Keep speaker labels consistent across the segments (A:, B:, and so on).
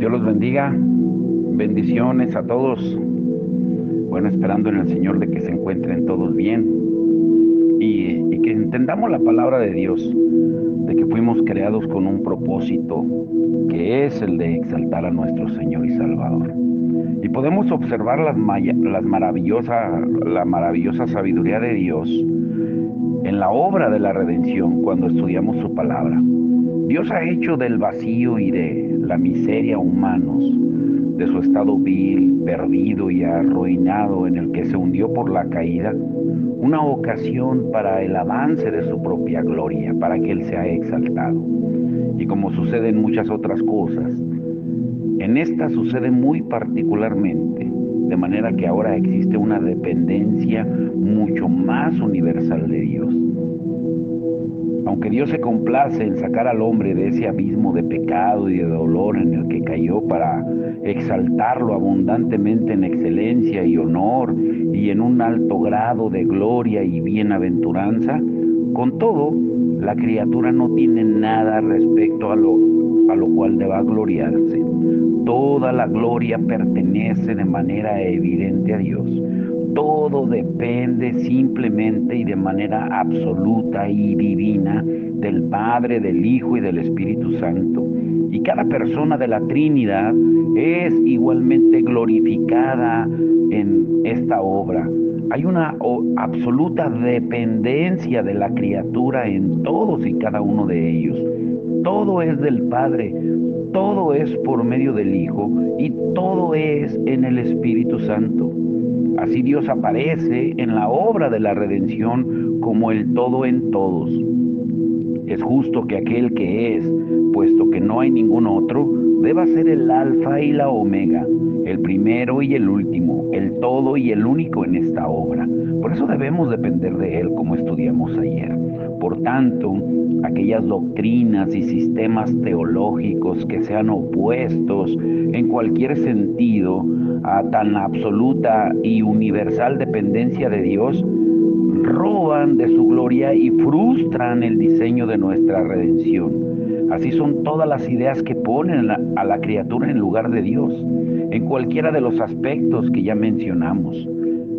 A: Dios los bendiga. Bendiciones a todos. Bueno, esperando en el Señor de que se encuentren todos bien y que entendamos la palabra de Dios, de que fuimos creados con un propósito, que es el de exaltar a nuestro Señor y Salvador. Y podemos observar la maravillosa sabiduría de Dios en la obra de la redención cuando estudiamos su palabra. Dios ha hecho del vacío y de la miseria humanos, de su estado vil, perdido y arruinado en el que se hundió por la caída, una ocasión para el avance de su propia gloria, para que Él sea exaltado. Y como sucede en muchas otras cosas, en esta sucede muy particularmente, de manera que ahora existe una dependencia mucho más universal de Dios. Aunque Dios se complace en sacar al hombre de ese abismo de pecado y de dolor en el que cayó para exaltarlo abundantemente en excelencia y honor y en un alto grado de gloria y bienaventuranza, con todo, la criatura no tiene nada respecto a lo cual deba gloriarse. Toda la gloria pertenece de manera evidente a Dios. Todo depende simplemente y de manera absoluta y divina del Padre, del Hijo y del Espíritu Santo. Y cada persona de la Trinidad es igualmente glorificada en esta obra. Hay una absoluta dependencia de la criatura en todos y cada uno de ellos. Todo es del Padre, todo es por medio del Hijo y todo es en el Espíritu Santo. Así Dios aparece en la obra de la redención como el todo en todos. Es justo que aquel que es, puesto que no hay ningún otro, deba ser el alfa y la omega, el primero y el último, el todo y el único en esta obra. Por eso debemos depender de Él, como estudiamos ayer. Por tanto, aquellas doctrinas y sistemas teológicos que sean opuestos en cualquier sentido a tan absoluta y universal dependencia de Dios, roban de su gloria y frustran el diseño de nuestra redención. Así son todas las ideas que ponen a la criatura en lugar de Dios, en cualquiera de los aspectos que ya mencionamos,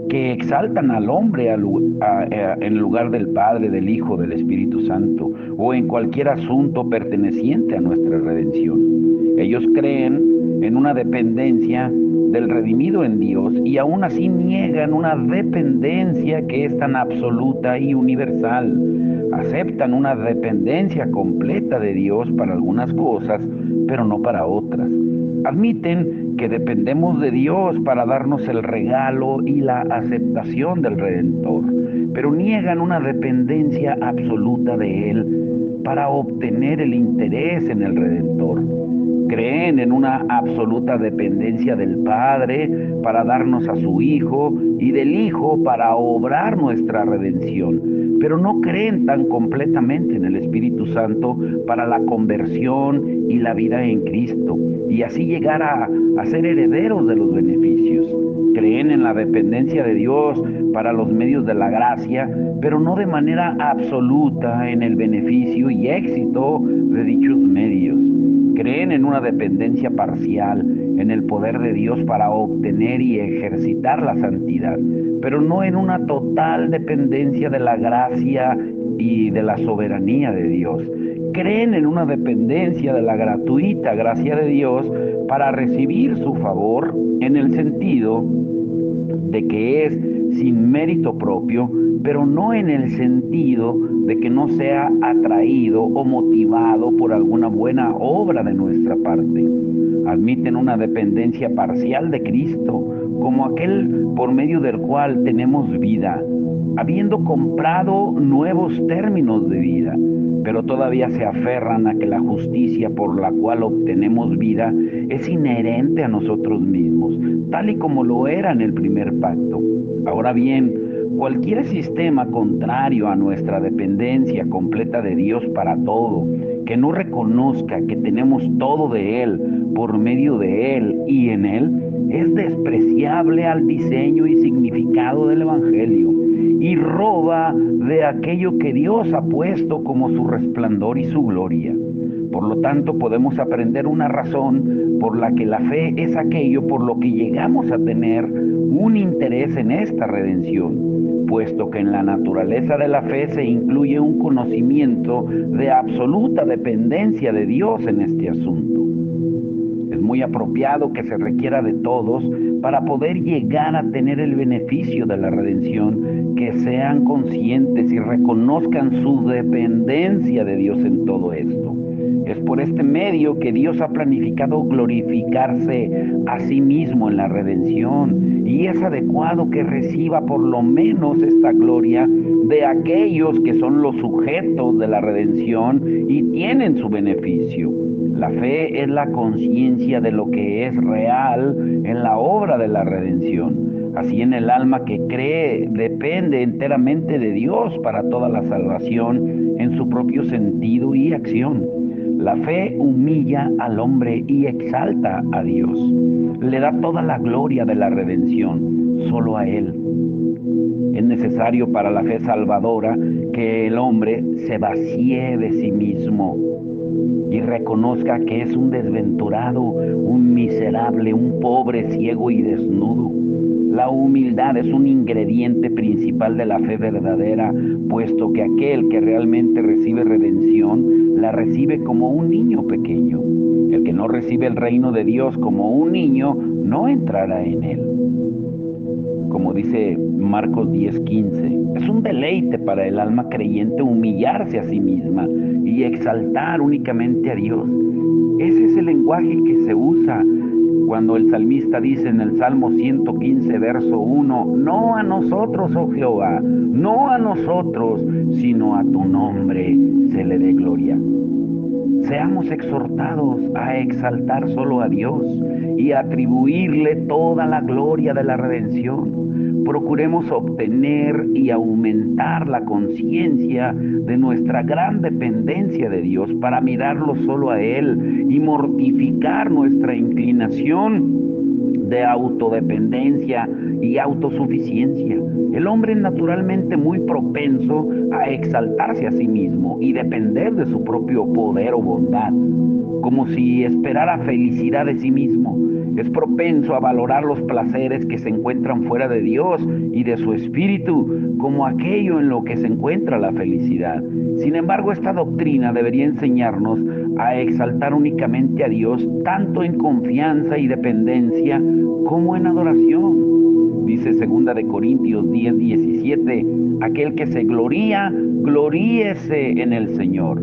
A: que exaltan al hombre en lugar del Padre, del Hijo, del Espíritu Santo, o en cualquier asunto perteneciente a nuestra redención. Ellos creen en una dependencia del redimido en Dios y aún así niegan una dependencia que es tan absoluta y universal. Aceptan una dependencia completa de Dios para algunas cosas, pero no para otras. Admiten que dependemos de Dios para darnos el regalo y la aceptación del Redentor, pero niegan una dependencia absoluta de Él para obtener el interés en el Redentor. Creen en una absoluta dependencia del Padre para darnos a su Hijo y del Hijo para obrar nuestra redención, pero no creen tan completamente en el Espíritu Santo para la conversión y la vida en Cristo, y así llegar a ser herederos de los beneficios. Creen en la dependencia de Dios para los medios de la gracia, pero no de manera absoluta en el beneficio y éxito de dichos medios. Creen en una dependencia parcial en el poder de Dios para obtener y ejercitar la santidad, pero no en una total dependencia de la gracia y de la soberanía de Dios. Creen en una dependencia de la gratuita gracia de Dios para recibir su favor en el sentido de que es sin mérito propio, pero no en el sentido de que no sea atraído o motivado por alguna buena obra de nuestra parte. Admiten una dependencia parcial de Cristo, como aquel por medio del cual tenemos vida, habiendo comprado nuevos términos de vida, pero todavía se aferran a que la justicia por la cual obtenemos vida es inherente a nosotros mismos, tal y como lo era en el primer pacto. Ahora bien, cualquier sistema contrario a nuestra dependencia completa de Dios para todo, que no reconozca que tenemos todo de Él, por medio de Él y en Él, es despreciable al diseño y significado del Evangelio y roba de aquello que Dios ha puesto como su resplandor y su gloria. Por lo tanto, podemos aprender una razón por la que la fe es aquello por lo que llegamos a tener un interés en esta redención, puesto que en la naturaleza de la fe se incluye un conocimiento de absoluta dependencia de Dios en este asunto. Es muy apropiado que se requiera de todos para poder llegar a tener el beneficio de la redención, que sean conscientes y reconozcan su dependencia de Dios en todo esto. Es por este medio que Dios ha planificado glorificarse a sí mismo en la redención, y es adecuado que reciba por lo menos esta gloria de aquellos que son los sujetos de la redención y tienen su beneficio. La fe es la conciencia de lo que es real en la obra de la redención. Así, en el alma que cree depende enteramente de Dios para toda la salvación en su propio sentido y acción. La fe humilla al hombre y exalta a Dios. Le da toda la gloria de la redención, solo a Él. Es necesario para la fe salvadora que el hombre se vacíe de sí mismo y reconozca que es un desventurado, un miserable, un pobre, ciego y desnudo. La humildad es un ingrediente principal de la fe verdadera, puesto que aquel que realmente recibe redención, la recibe como un niño pequeño. El que no recibe el reino de Dios como un niño, no entrará en él. Como dice Marcos 10:15, es un deleite para el alma creyente humillarse a sí misma y exaltar únicamente a Dios. Ese es el lenguaje que se usa cuando el salmista dice en el Salmo 115, verso 1, no a nosotros, oh Jehová, no a nosotros, sino a tu nombre se le dé gloria. Seamos exhortados a exaltar solo a Dios y a atribuirle toda la gloria de la redención. Procuremos obtener y aumentar la conciencia de nuestra gran dependencia de Dios para mirarlo solo a Él y mortificar nuestra inclinación de autodependencia y autosuficiencia. El hombre es naturalmente muy propenso a exaltarse a sí mismo y depender de su propio poder o bondad, como si esperara felicidad de sí mismo. Es propenso a valorar los placeres que se encuentran fuera de Dios y de su espíritu como aquello en lo que se encuentra la felicidad. Sin embargo, esta doctrina debería enseñarnos a exaltar únicamente a Dios, tanto en confianza y dependencia como en adoración. Dice 2 de Corintios 10:17, aquel que se gloría, gloríese en el Señor.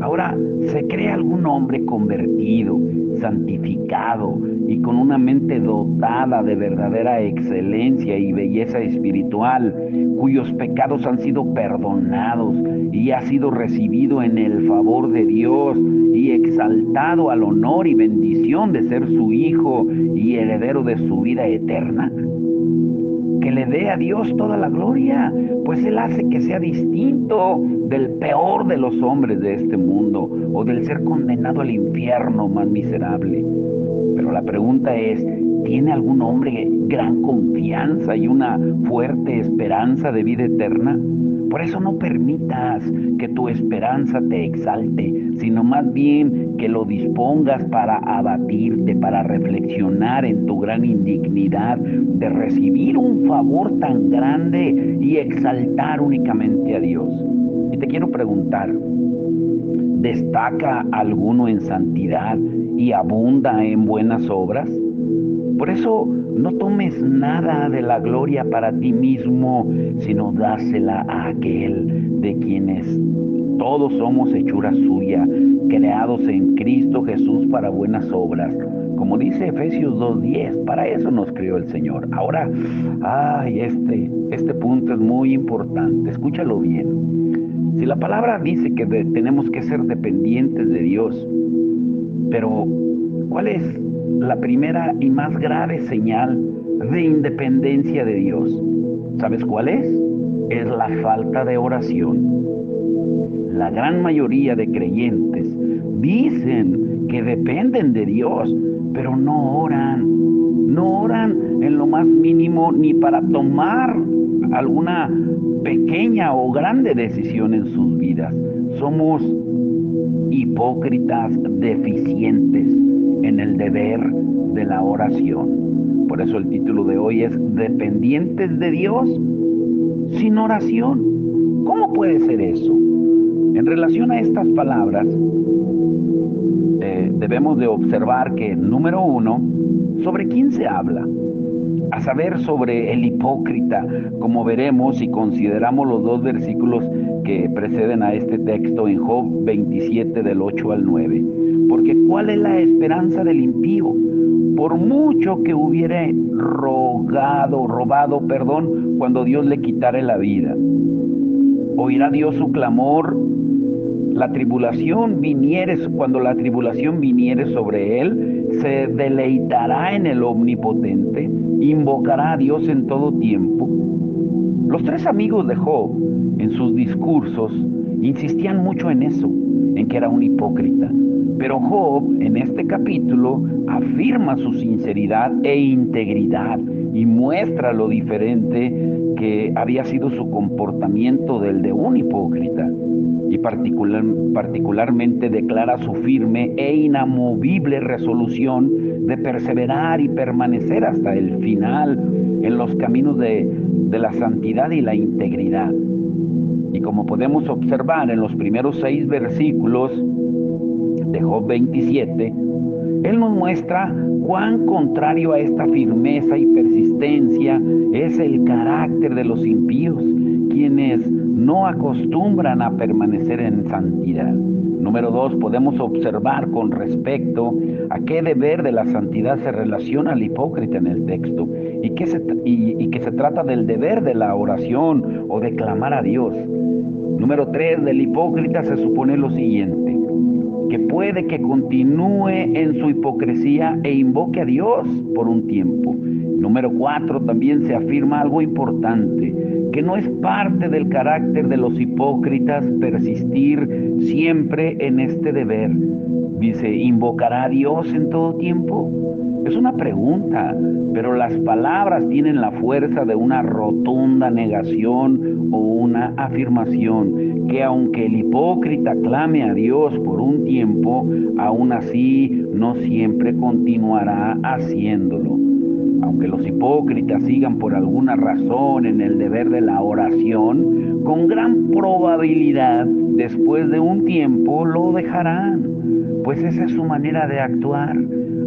A: Ahora, ¿se cree algún hombre convertido, santificado y con una mente dotada de verdadera excelencia y belleza espiritual, cuyos pecados han sido perdonados y ha sido recibido en el favor de Dios y exaltado al honor y bendición de ser su hijo y heredero de su vida eterna? Que le dé a Dios toda la gloria, pues Él hace que sea distinto del peor de los hombres de este mundo o del ser condenado al infierno más miserable. Pero la pregunta es, ¿tiene algún hombre gran confianza y una fuerte esperanza de vida eterna? Por eso no permitas que tu esperanza te exalte, sino más bien que lo dispongas para abatirte, para reflexionar en tu gran indignidad de recibir un favor tan grande y exaltar únicamente a Dios. Y te quiero preguntar, ¿destaca alguno en santidad y abunda en buenas obras? Por eso no tomes nada de la gloria para ti mismo, sino dásela a aquel de quienes todos somos hechura suya, creados en Cristo Jesús para buenas obras. Como dice Efesios 2:10, para eso nos creó el Señor. Ahora, este punto es muy importante, escúchalo bien. Si la palabra dice que tenemos que ser dependientes de Dios, pero ¿cuál es la primera y más grave señal de independencia de Dios? ¿Sabes cuál es? Es la falta de oración. La gran mayoría de creyentes dicen que dependen de Dios, pero no oran en lo más mínimo ni para tomar alguna pequeña o grande decisión en sus vidas. Somos hipócritas deficientes en el deber de la oración. Por eso el título de hoy es Dependientes de Dios sin oración. ¿Cómo puede ser eso? En relación a estas palabras, debemos de observar que, número uno, ¿sobre quién se habla? A saber, sobre el hipócrita, como veremos si consideramos los dos versículos que preceden a este texto en Job 27 del 8 al 9. Porque ¿cuál es la esperanza del impío? Por mucho que hubiere robado, cuando Dios le quitare la vida. ¿Oirá Dios su clamor? Cuando la tribulación viniere sobre él, se deleitará en el Omnipotente, invocará a Dios en todo tiempo. Los tres amigos de Job, en sus discursos, insistían mucho en eso, en que era un hipócrita. Pero Job, en este capítulo, afirma su sinceridad e integridad y muestra lo diferente que había sido su comportamiento del de un hipócrita. Y particularmente declara su firme e inamovible resolución de perseverar y permanecer hasta el final en los caminos de la santidad y la integridad. Y como podemos observar en los primeros 6 versículos de Job 27, él nos muestra cuán contrario a esta firmeza y persistencia es el carácter de los impíos, quienes no acostumbran a permanecer en santidad. Número 2, podemos observar con respecto a qué deber de la santidad se relaciona al hipócrita en el texto y que se trata del deber de la oración o de clamar a Dios. Número 3, del hipócrita se supone lo siguiente: que puede que continúe en su hipocresía e invoque a Dios por un tiempo. Número 4, también se afirma algo importante, que no es parte del carácter de los hipócritas persistir siempre en este deber. Dice, ¿invocará a Dios en todo tiempo? Es una pregunta, pero las palabras tienen la fuerza de una rotunda negación o una afirmación, que aunque el hipócrita clame a Dios por un tiempo, aún así no siempre continuará haciéndolo. Aunque los hipócritas sigan por alguna razón en el deber de la oración, con gran probabilidad después de un tiempo lo dejarán, pues esa es su manera de actuar.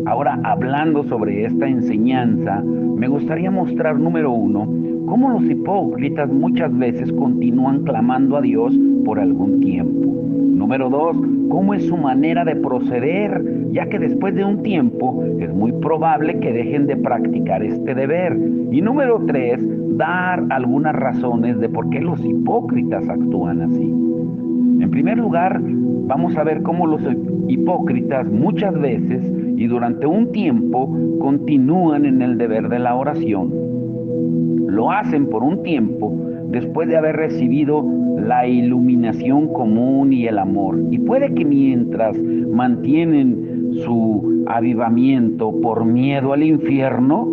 A: Ahora, hablando sobre esta enseñanza, me gustaría mostrar, número 1, cómo los hipócritas muchas veces continúan clamando a Dios por algún tiempo. Número 2, cómo es su manera de proceder, ya que después de un tiempo es muy probable que dejen de practicar este deber. Y número 3, dar algunas razones de por qué los hipócritas actúan así. En primer lugar, vamos a ver cómo los hipócritas muchas veces y durante un tiempo continúan en el deber de la oración. Lo hacen por un tiempo después de haber recibido la iluminación común y el amor. Y puede que mientras mantienen su avivamiento por miedo al infierno,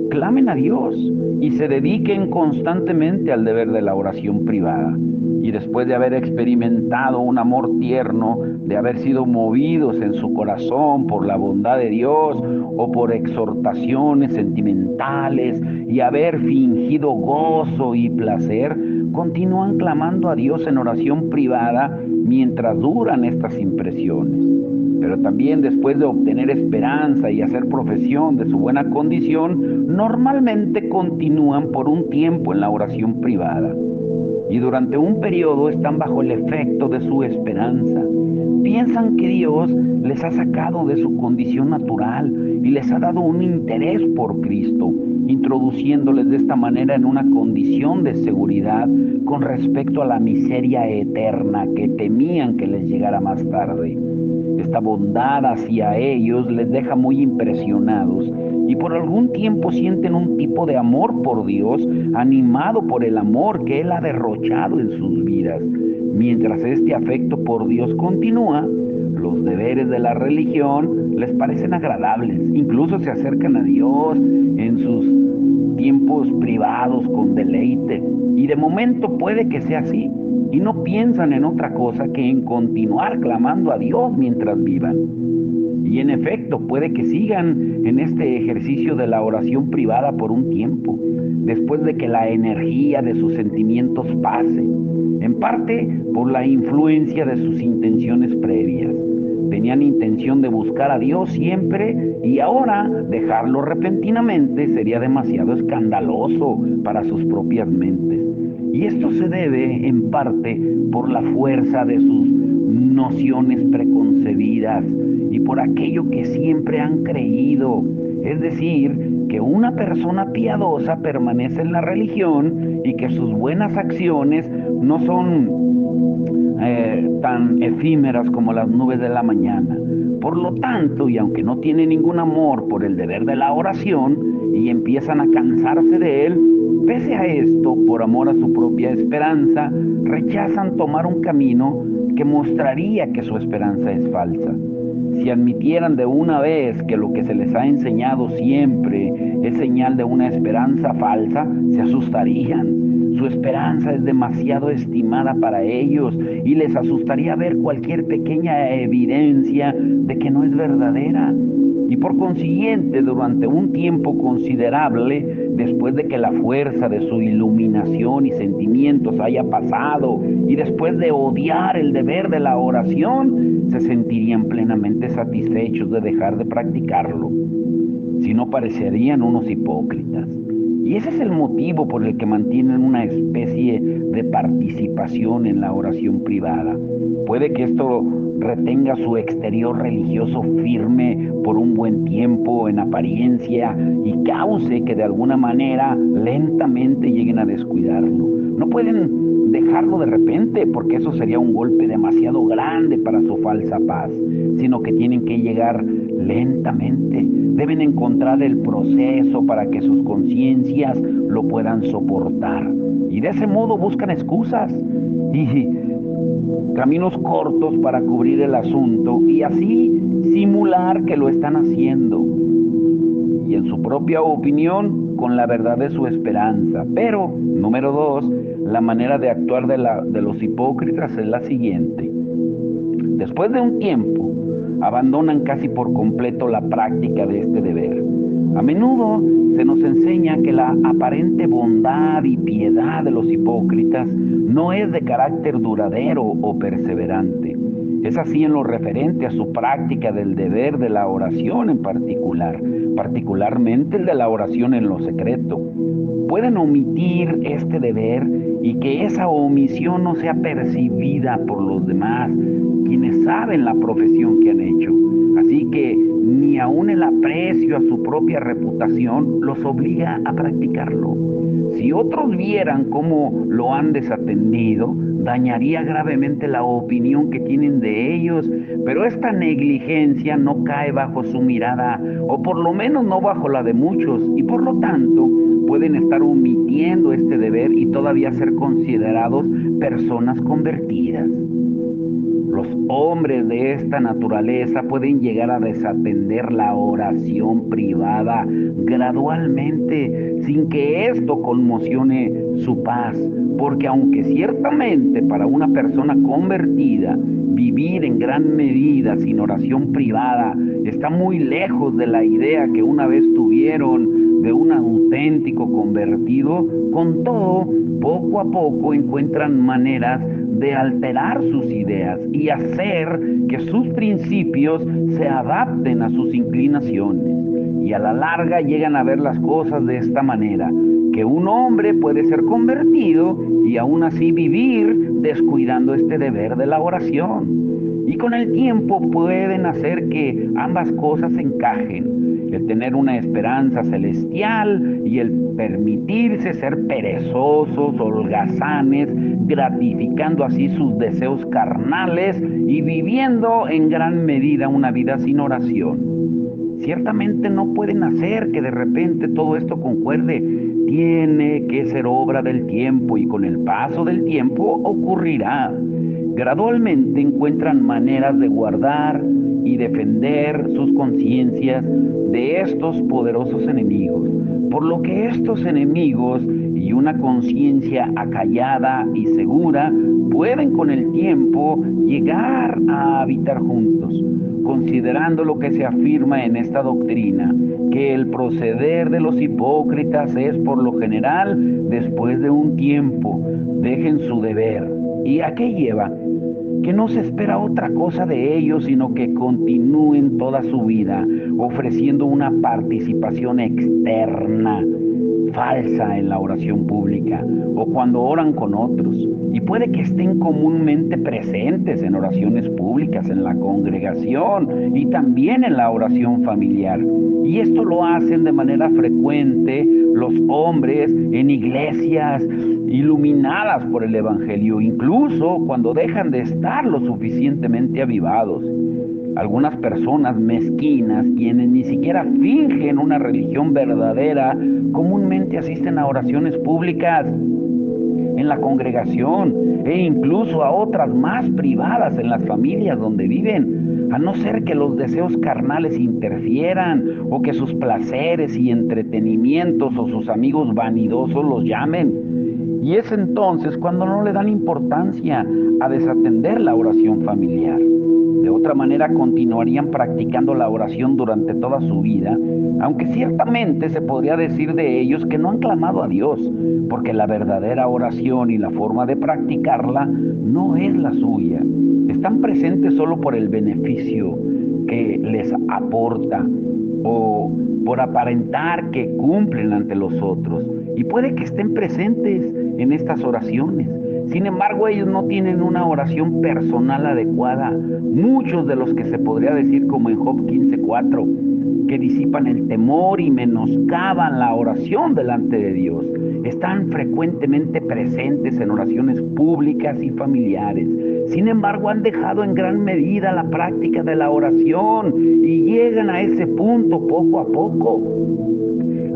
A: clamen a Dios y se dediquen constantemente al deber de la oración privada. Y después de haber experimentado un amor tierno, de haber sido movidos en su corazón por la bondad de Dios o por exhortaciones sentimentales y haber fingido gozo y placer, continúan clamando a Dios en oración privada mientras duran estas impresiones. Pero también después de obtener esperanza y hacer profesión de su buena condición, normalmente continúan por un tiempo en la oración privada. Y durante un periodo están bajo el efecto de su esperanza. Piensan que Dios les ha sacado de su condición natural y les ha dado un interés por Cristo, introduciéndoles de esta manera en una condición de seguridad con respecto a la miseria eterna que temían que les llegara más tarde. Esta bondad hacia ellos les deja muy impresionados y por algún tiempo sienten un tipo de amor por Dios, animado por el amor que Él ha derrochado en sus vidas. Mientras este afecto por Dios continúa, los deberes de la religión les parecen agradables, incluso se acercan a Dios en sus tiempos privados con deleite. Y de momento puede que sea así. Y no piensan en otra cosa que en continuar clamando a Dios mientras vivan. Y en efecto, puede que sigan en este ejercicio de la oración privada por un tiempo, después de que la energía de sus sentimientos pase, en parte por la influencia de sus intenciones previas. Tenían intención de buscar a Dios siempre y ahora dejarlo repentinamente sería demasiado escandaloso para sus propias mentes. Y esto se debe en parte por la fuerza de sus nociones preconcebidas y por aquello que siempre han creído. Es decir, que una persona piadosa permanece en la religión y que sus buenas acciones no son tan efímeras como las nubes de la mañana. Por lo tanto, y aunque no tiene ningún amor por el deber de la oración y empiezan a cansarse de él, pese a esto, por amor a su propia esperanza, rechazan tomar un camino que mostraría que su esperanza es falsa. Si admitieran de una vez que lo que se les ha enseñado siempre es señal de una esperanza falsa, se asustarían. Su esperanza es demasiado estimada para ellos y les asustaría ver cualquier pequeña evidencia de que no es verdadera. Y por consiguiente, durante un tiempo considerable, después de que la fuerza de su iluminación y sentimientos haya pasado, y después de odiar el deber de la oración, se sentirían plenamente satisfechos de dejar de practicarlo. Si no, parecerían unos hipócritas. Y ese es el motivo por el que mantienen una especie de participación en la oración privada. Puede que esto retenga su exterior religioso firme por un buen tiempo en apariencia y cause que de alguna manera lentamente lleguen a descuidarlo. No pueden dejarlo de repente porque eso sería un golpe demasiado grande para su falsa paz, sino que tienen que llegar lentamente. Deben encontrar el proceso para que sus conciencias lo puedan soportar. Y de ese modo buscan excusas y caminos cortos para cubrir el asunto y así simular que lo están haciendo. Y en su propia opinión, con la verdad de su esperanza. Pero, número 2, la manera de actuar de los hipócritas es la siguiente. Después de un tiempo, abandonan casi por completo la práctica de este deber. A menudo se nos enseña que la aparente bondad y piedad de los hipócritas no es de carácter duradero o perseverante. Es así en lo referente a su práctica del deber de la oración en particular, particularmente el de la oración en lo secreto. Pueden omitir este deber y que esa omisión no sea percibida por los demás, quienes saben la profesión que han hecho. Así que ni aun el aprecio a su propia reputación los obliga a practicarlo. Si otros vieran cómo lo han desatendido, dañaría gravemente la opinión que tienen de ellos, pero esta negligencia no cae bajo su mirada, o por lo menos no bajo la de muchos, y por lo tanto pueden estar omitiendo este deber y todavía ser considerados personas convertidas. Los hombres de esta naturaleza pueden llegar a desatender la oración privada gradualmente, sin que esto conmocione su paz, porque aunque ciertamente para una persona convertida vivir en gran medida sin oración privada está muy lejos de la idea que una vez tuvieron de un auténtico convertido, con todo, poco a poco encuentran maneras de alterar sus ideas y hacer que sus principios se adapten a sus inclinaciones. Y a la larga llegan a ver las cosas de esta manera, que un hombre puede ser convertido y aún así vivir descuidando este deber de la oración. Y con el tiempo pueden hacer que ambas cosas encajen, el tener una esperanza celestial y el permitirse ser perezosos, holgazanes, gratificando así sus deseos carnales y viviendo en gran medida una vida sin oración. Ciertamente no pueden hacer que de repente todo esto concuerde. Tiene que ser obra del tiempo y con el paso del tiempo ocurrirá. Gradualmente encuentran maneras de guardar y defender sus conciencias de estos poderosos enemigos, por lo que estos enemigos y una conciencia acallada y segura pueden con el tiempo llegar a habitar juntos, considerando lo que se afirma en esta doctrina, que el proceder de los hipócritas es por lo general, después de un tiempo, dejen su deber. ¿Y a qué lleva? Que no se espera otra cosa de ellos, sino que continúen toda su vida ofreciendo una participación externa, falsa en la oración pública o cuando oran con otros. Y puede que estén comúnmente presentes en oraciones públicas, en la congregación y también en la oración familiar. Y esto lo hacen de manera frecuente los hombres en iglesias iluminadas por el Evangelio, incluso cuando dejan de estar lo suficientemente avivados. Algunas personas mezquinas, quienes ni siquiera fingen una religión verdadera, comúnmente asisten a oraciones públicas en la congregación e incluso a otras más privadas en las familias donde viven, a no ser que los deseos carnales interfieran o que sus placeres y entretenimientos o sus amigos vanidosos los llamen. Y es entonces cuando no le dan importancia a desatender la oración familiar. De otra manera continuarían practicando la oración durante toda su vida, aunque ciertamente se podría decir de ellos que no han clamado a Dios, porque la verdadera oración y la forma de practicarla no es la suya. Están presentes solo por el beneficio que les aporta o por aparentar que cumplen ante los otros. Y puede que estén presentes en estas oraciones. Sin embargo, ellos no tienen una oración personal adecuada. Muchos de los que se podría decir como en Job 15:4, que disipan el temor y menoscaban la oración delante de Dios, están frecuentemente presentes en oraciones públicas y familiares. Sin embargo, han dejado en gran medida la práctica de la oración y llegan a ese punto poco a poco.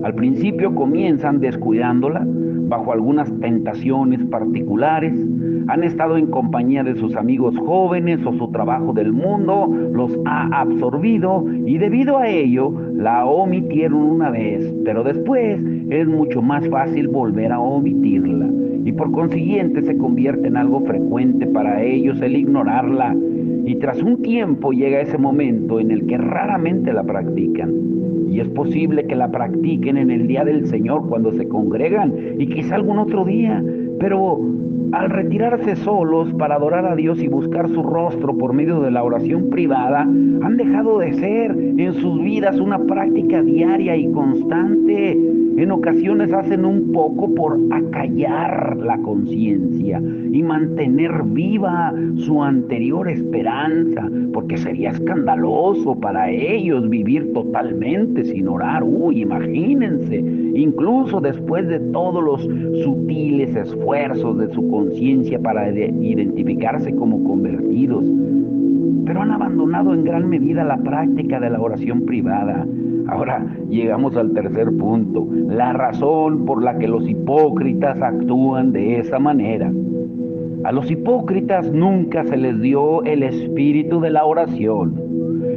A: Al principio comienzan descuidándola bajo algunas tentaciones particulares, han estado en compañía de sus amigos jóvenes o su trabajo del mundo los ha absorbido y debido a ello la omitieron una vez, pero después es mucho más fácil volver a omitirla y por consiguiente se convierte en algo frecuente para ellos el ignorarla y tras un tiempo llega ese momento en el que raramente la practican. Y es posible que la practiquen en el día del Señor cuando se congregan y quizá algún otro día, pero al retirarse solos para adorar a Dios y buscar su rostro por medio de la oración privada, han dejado de ser en sus vidas una práctica diaria y constante. En ocasiones hacen un poco por acallar la conciencia y mantener viva su anterior esperanza, porque sería escandaloso para ellos vivir totalmente sin orar. Imagínense, incluso después de todos los sutiles esfuerzos de su conciencia para identificarse como convertidos, pero han abandonado en gran medida la práctica de la oración privada. Ahora llegamos al tercer punto, la razón por la que los hipócritas actúan de esa manera. A los hipócritas nunca se les dio el espíritu de la oración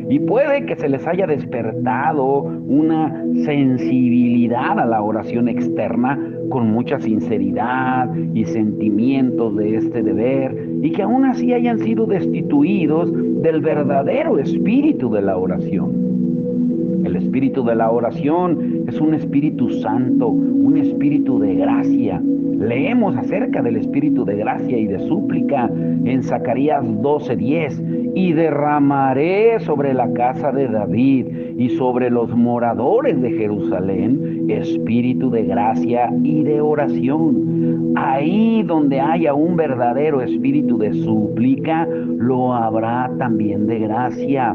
A: y puede que se les haya despertado una sensibilidad a la oración externa con mucha sinceridad y sentimientos de este deber y que aún así hayan sido destituidos del verdadero espíritu de la oración. El espíritu de la oración es un espíritu santo, un espíritu de gracia. Leemos acerca del espíritu de gracia y de súplica en Zacarías 12:10. Y derramaré sobre la casa de David y sobre los moradores de Jerusalén espíritu de gracia y de oración. Ahí donde haya un verdadero espíritu de súplica, lo habrá también de gracia.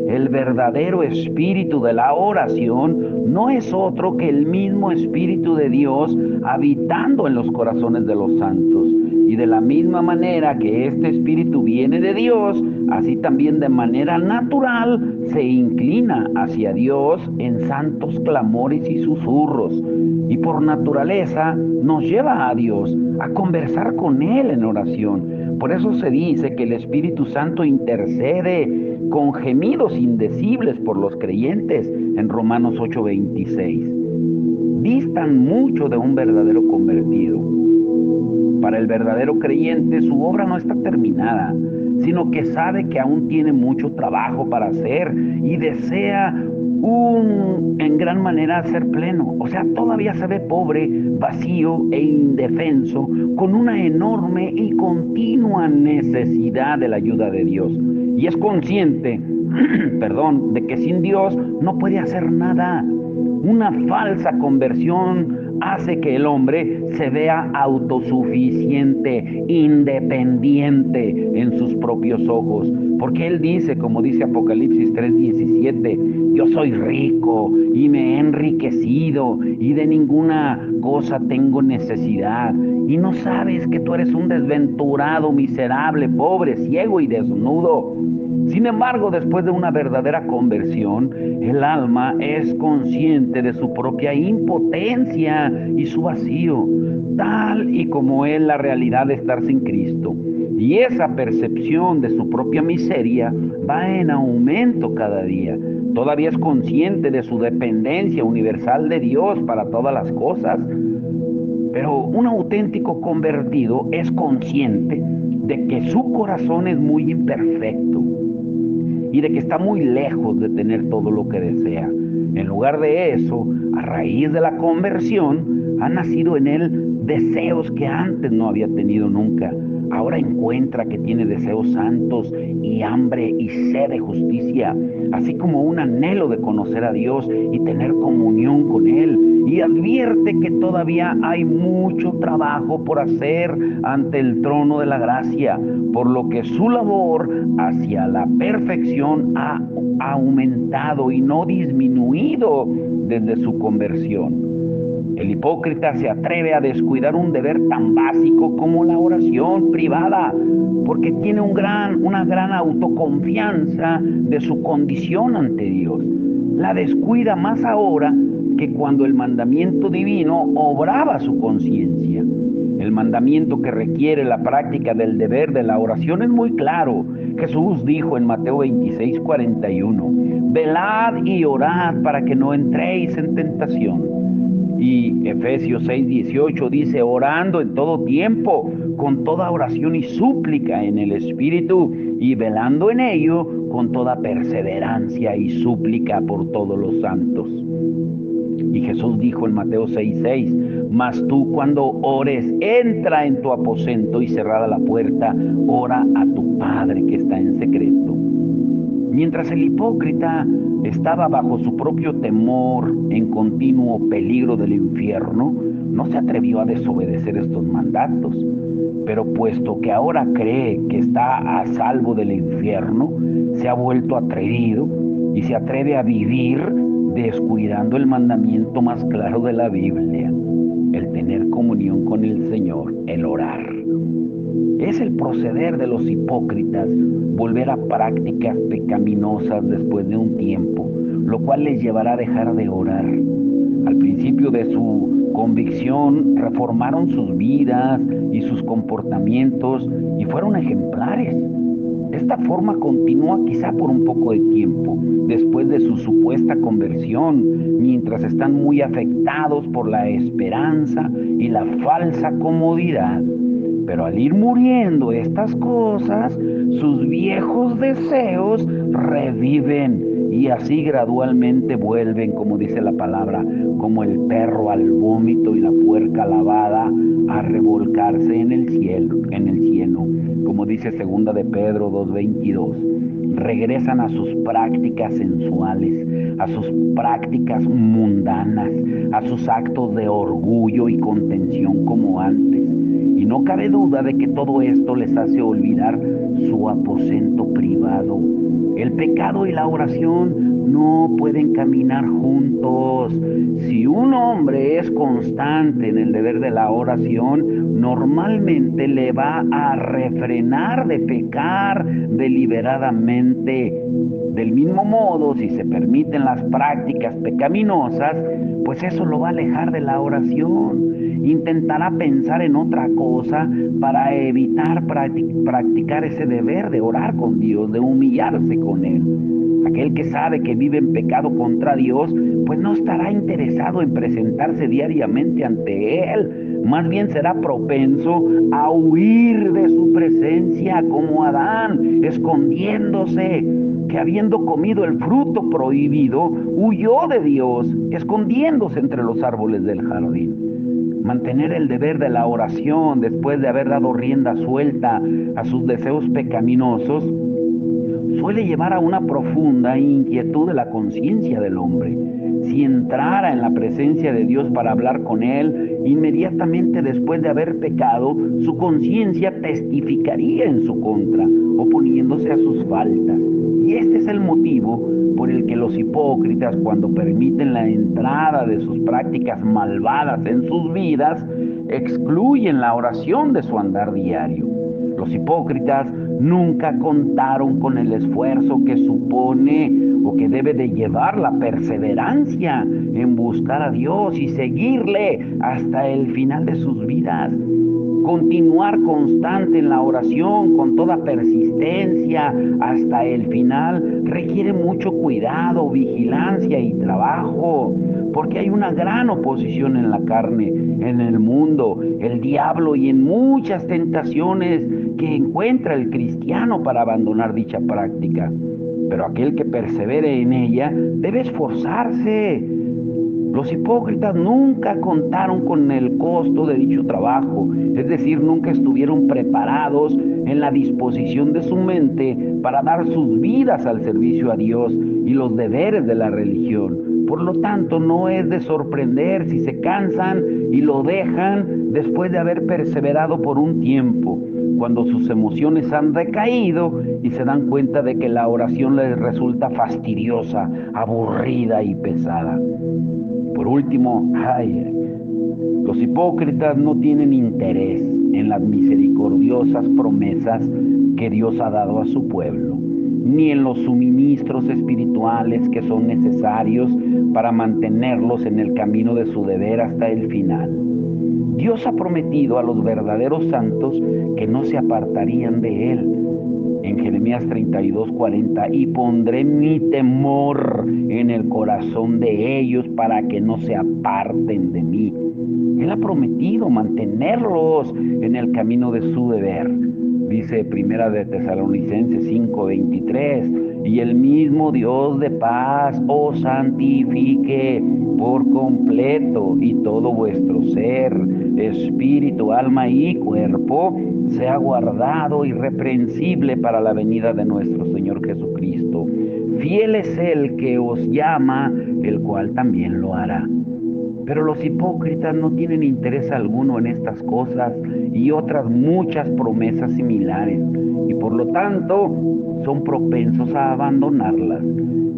A: El verdadero espíritu de la oración no es otro que el mismo Espíritu de Dios habitando en los corazones de los santos. Y de la misma manera que este Espíritu viene de Dios, así también de manera natural se inclina hacia Dios en santos clamores y susurros. Y por naturaleza nos lleva a Dios, a conversar con Él en oración. Por eso se dice que el Espíritu Santo intercede con gemidos indecibles por los creyentes en Romanos 8:26. Distan mucho de un verdadero convertido. Para el verdadero creyente su obra no está terminada, sino que sabe que aún tiene mucho trabajo para hacer y desea en gran manera ser pleno. O sea, todavía se ve pobre, vacío e indefenso, con una enorme y continua necesidad de la ayuda de Dios. Y es consciente, perdón, de que sin Dios no puede hacer nada. Una falsa conversión hace que el hombre se vea autosuficiente, independiente en sus propios ojos. Porque él dice, como dice Apocalipsis 3:17, yo soy rico y me he enriquecido y de ninguna cosa tengo necesidad. Y no sabes que tú eres un desventurado, miserable, pobre, ciego y desnudo. Sin embargo, después de una verdadera conversión, el alma es consciente de su propia impotencia y su vacío, tal y como es la realidad de estar sin Cristo. Y esa percepción de su propia miseria va en aumento cada día. Todavía es consciente de su dependencia universal de Dios para todas las cosas. Pero un auténtico convertido es consciente de que su corazón es muy imperfecto y de que está muy lejos de tener todo lo que desea. En lugar de eso, a raíz de la conversión, han nacido en él deseos que antes no había tenido nunca. Ahora encuentra que tiene deseos santos y hambre y sed de justicia, así como un anhelo de conocer a Dios y tener comunión con Él. Y advierte que todavía hay mucho trabajo por hacer ante el trono de la gracia, por lo que su labor hacia la perfección ha aumentado y no disminuido desde su conversión. El hipócrita se atreve a descuidar un deber tan básico como la oración privada, porque tiene una gran autoconfianza de su condición ante Dios. La descuida más ahora que cuando el mandamiento divino obraba su conciencia. El mandamiento que requiere la práctica del deber de la oración es muy claro. Jesús dijo en Mateo 26:41, velad y orad para que no entréis en tentación. Y Efesios 6:18 dice, orando en todo tiempo, con toda oración y súplica en el Espíritu, y velando en ello con toda perseverancia y súplica por todos los santos. Y Jesús dijo en Mateo 6:6, mas tú cuando ores, entra en tu aposento y cerrada la puerta, ora a tu Padre que está en secreto. Mientras el hipócrita estaba bajo su propio temor, en continuo peligro del infierno, no se atrevió a desobedecer estos mandatos. Pero puesto que ahora cree que está a salvo del infierno, se ha vuelto atrevido y se atreve a vivir descuidando el mandamiento más claro de la Biblia, el tener comunión con el Señor, el orar. Es el proceder de los hipócritas volver a prácticas pecaminosas después de un tiempo, lo cual les llevará a dejar de orar. Al principio de su convicción reformaron sus vidas y sus comportamientos y fueron ejemplares. Esta forma continúa quizá por un poco de tiempo después de su supuesta conversión, mientras están muy afectados por la esperanza y la falsa comodidad. Pero al ir muriendo estas cosas, sus viejos deseos reviven y así gradualmente vuelven, como dice la palabra, como el perro al vómito y la puerca lavada a revolcarse en el cielo, como dice 2 de Pedro 2:22. Regresan a sus prácticas sensuales, a sus prácticas mundanas, a sus actos de orgullo y contención como antes. Y no cabe duda de que todo esto les hace olvidar su aposento privado. El pecado y la oración no pueden pueden caminar juntos. Si un hombre es constante en el deber de la oración, normalmente le va a refrenar de pecar deliberadamente. Del mismo modo, si se permiten las prácticas pecaminosas, pues eso lo va a alejar de la oración. Intentará pensar en otra cosa para evitar practicar ese deber de orar con Dios, de humillarse con Él. Aquel que sabe que vive en pecado contra Dios, pues no estará interesado en presentarse diariamente ante Él. Más bien será propenso a huir de su presencia como Adán, escondiéndose, que habiendo comido el fruto prohibido, huyó de Dios, escondiéndose entre los árboles del jardín. Mantener el deber de la oración después de haber dado rienda suelta a sus deseos pecaminosos suele llevar a una profunda inquietud de la conciencia del hombre. Si entrara en la presencia de Dios para hablar con Él, inmediatamente después de haber pecado, su conciencia testificaría en su contra, oponiéndose a sus faltas. Y este es el motivo por el que los hipócritas, cuando permiten la entrada de sus prácticas malvadas en sus vidas, excluyen la oración de su andar diario. Los hipócritas nunca contaron con el esfuerzo que supone o que debe de llevar la perseverancia en buscar a Dios y seguirle hasta el final de sus vidas. Continuar constante en la oración con toda persistencia hasta el final requiere mucho cuidado, vigilancia y trabajo, porque hay una gran oposición en la carne, en el mundo, el diablo y en muchas tentaciones que encuentra el cristiano para abandonar dicha práctica. Pero aquel que persevere en ella debe esforzarse. Los hipócritas nunca contaron con el costo de dicho trabajo, es decir, nunca estuvieron preparados en la disposición de su mente para dar sus vidas al servicio a Dios y los deberes de la religión. Por lo tanto, no es de sorprender si se cansan y lo dejan después de haber perseverado por un tiempo, cuando sus emociones han decaído y se dan cuenta de que la oración les resulta fastidiosa, aburrida y pesada. Por último, los hipócritas no tienen interés en las misericordiosas promesas que Dios ha dado a su pueblo, ni en los suministros espirituales que son necesarios para mantenerlos en el camino de su deber hasta el final. Dios ha prometido a los verdaderos santos que no se apartarían de Él. En Jeremías 32:40, y pondré mi temor en el corazón de ellos para que no se aparten de mí. Él ha prometido mantenerlos en el camino de su deber. Dice Primera de Tesalonicenses 5:23, y el mismo Dios de paz os santifique por completo, y todo vuestro ser, espíritu, alma y cuerpo sea guardado irreprensible para la venida de nuestro Señor Jesucristo. Fiel es el que os llama, el cual también lo hará. Pero los hipócritas no tienen interés alguno en estas cosas y otras muchas promesas similares, y por lo tanto son propensos a abandonarlas.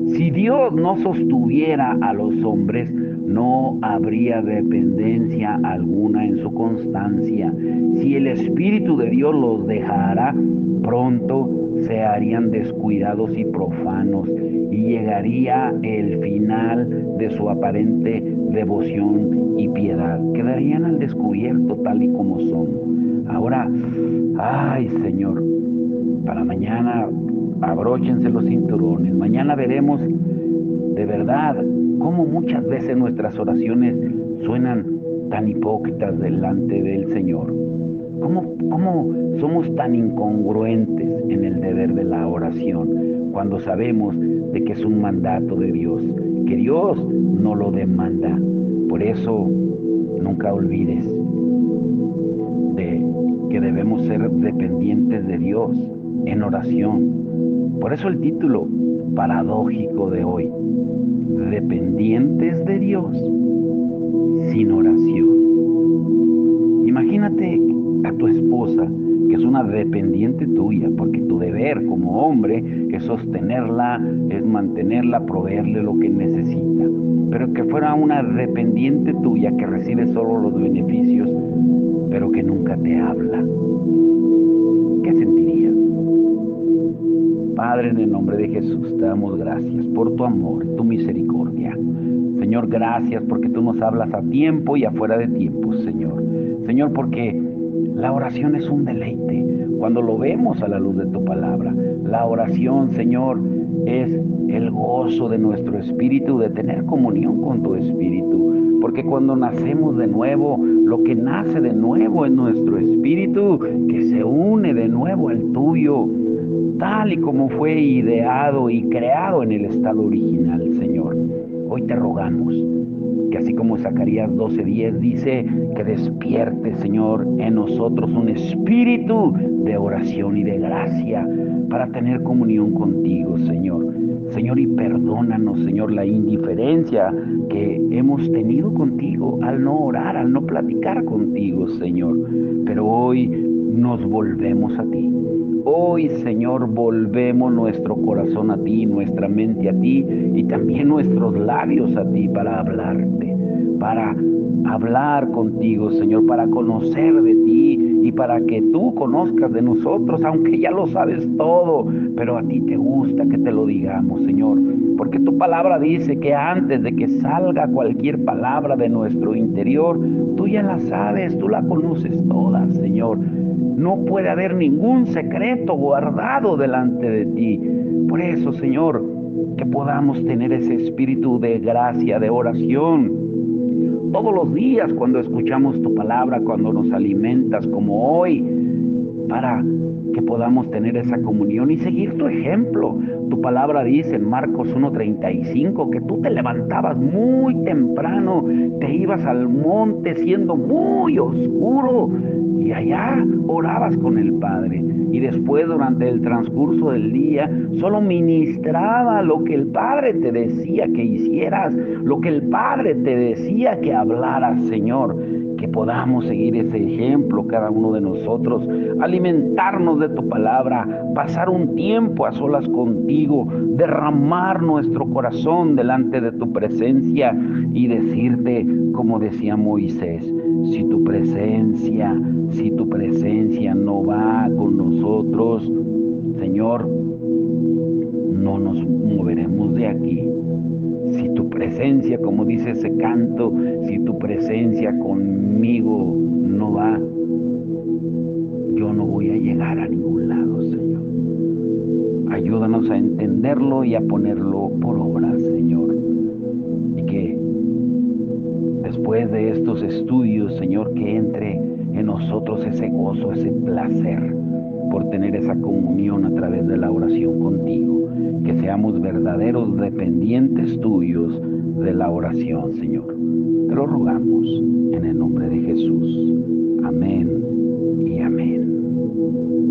A: Si Dios no sostuviera a los hombres, no habría dependencia alguna en su constancia. Si el Espíritu de Dios los dejara, pronto se harían descuidados y profanos, y llegaría el final de su aparente devoción y piedad. Quedarían al descubierto tal y como son. Ahora, Señor, para mañana abróchense los cinturones. Mañana veremos de verdad cómo muchas veces nuestras oraciones suenan tan hipócritas delante del Señor. ¿Cómo somos tan incongruentes en el deber de la oración cuando sabemos de que es un mandato de Dios, que Dios no lo demanda? Por eso, nunca olvides de que debemos ser dependientes de Dios en oración. Por eso el título paradójico de hoy: dependientes de Dios sin oración. Imagínate a tu esposa, que es una dependiente tuya, porque tu deber como hombre es sostenerla, es mantenerla, proveerle lo que necesita, pero que fuera una dependiente tuya que recibe solo los beneficios, pero que nunca te habla. ¿Qué sentirías? Padre, en el nombre de Jesús, te damos gracias por tu amor, tu misericordia. Señor, gracias porque tú nos hablas a tiempo y afuera de tiempo, Señor. Señor, porque la oración es un deleite cuando lo vemos a la luz de tu palabra. La oración, Señor, es el gozo de nuestro espíritu, de tener comunión con tu espíritu. Porque cuando nacemos de nuevo, lo que nace de nuevo es nuestro espíritu, que se une de nuevo al tuyo, tal y como fue ideado y creado en el estado original, Señor. Hoy te rogamos que así como Zacarías 12:10 dice, que despierte, Señor, en nosotros un espíritu de oración y de gracia para tener comunión contigo, Señor. Señor, y perdónanos, Señor, la indiferencia que hemos tenido contigo al no orar, al no platicar contigo, Señor. Pero hoy nos volvemos a ti. Hoy, Señor, volvemos nuestro corazón a ti, nuestra mente a ti y también nuestros labios a ti para hablarte, para hablar contigo, Señor, para conocer de ti y para que tú conozcas de nosotros, aunque ya lo sabes todo, pero a ti te gusta que te lo digamos, Señor, porque tu palabra dice que antes de que salga cualquier palabra de nuestro interior, tú ya la sabes, tú la conoces toda, Señor. No puede haber ningún secreto guardado delante de ti. Por eso, Señor, que podamos tener ese espíritu de gracia, de oración, todos los días cuando escuchamos tu palabra, cuando nos alimentas como hoy, para que podamos tener esa comunión y seguir tu ejemplo. Tu palabra dice en Marcos 1:35 que tú te levantabas muy temprano, te ibas al monte siendo muy oscuro y allá orabas con el Padre. Y después, durante el transcurso del día, solo ministraba lo que el Padre te decía que hicieras, lo que el Padre te decía que hablaras, Señor. Que podamos seguir ese ejemplo cada uno de nosotros, alimentarnos de tu palabra, pasar un tiempo a solas contigo, derramar nuestro corazón delante de tu presencia y decirte, como decía Moisés, si tu presencia no va con nosotros, Señor, no nos moveremos de aquí. Si tu presencia, como dice ese canto, si tu presencia conmigo no va, yo no voy a llegar a ningún lado, Señor. Ayúdanos a entenderlo y a ponerlo por obra, Señor. Y que después de estos estudios, Señor, que entre en nosotros ese gozo, ese placer por tener esa comunión a través de la oración contigo. Que seamos verdaderos dependientes tuyos de la oración, Señor. Te lo rogamos. en el nombre de Jesús. Amén y amén.